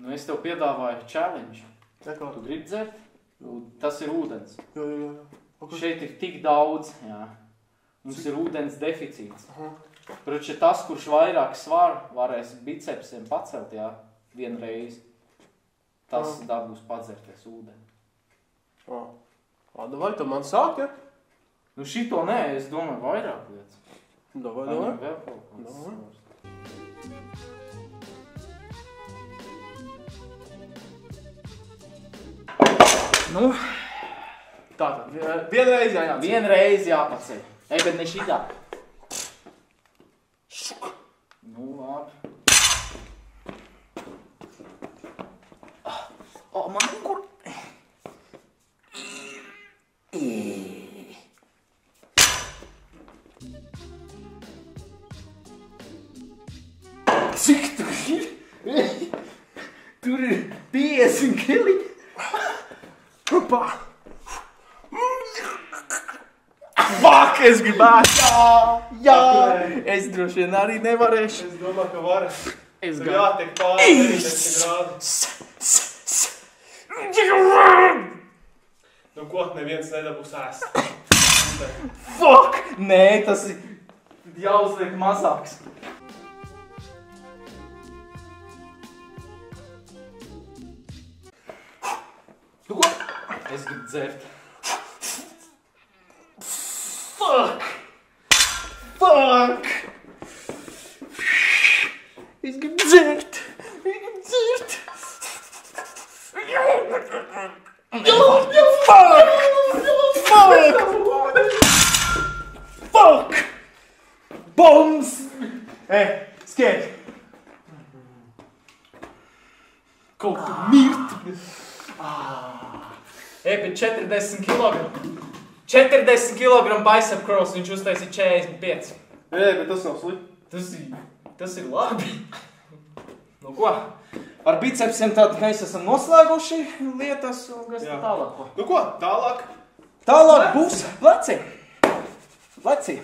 Nu, es tev piedāvāju challenge. Neko. Tu gribi dzert? Tas ir ūdens. Jā. Okay. Šeit ir tik daudz, jā. Mums ir ūdens deficīts. Protams, tas, kurš vairāk svaru varēs bicepsiem pacelt, jā, vienreiz, tas dabūs padzerties ūdeni. Davai, tu man sāk, ja? Nu, šito nē, es domāju vairāk lietas. Davai. Vēl kaut kāds. Nu, Tātad, vienreiz jāņem. vienreiz jāpaceļ. Ei, bet ne šitā. Nu, labi. O, man kur... Cik tur ir? Tur ir 50 kili. Hopā! Fuck, es gribētu! Jā! Es droši vien arī nevarēšu. Es domāju, ka var. Es Tev jātiek pāri 90 grādi. Nu ko, neviens nedabūs ēst. Fuck! Nē, tas ir jāuzliek mazāks. Tu ko? Es gribu dzert. Fuck! Fuck! Es gribu dzert. Fuck! Bombs! Skiet! Kaut kur mirt! Bet 40 kg. 40 kg bicep curls, viņš uztaisīja 45. Bet tas nav slikti. Tas ir labi. Nu ko? Ar bicepsiem tad mēs esam noslēguši lietas un kas tālāk. Nu ko, tālāk? Tālāk būs pleci. Pleci.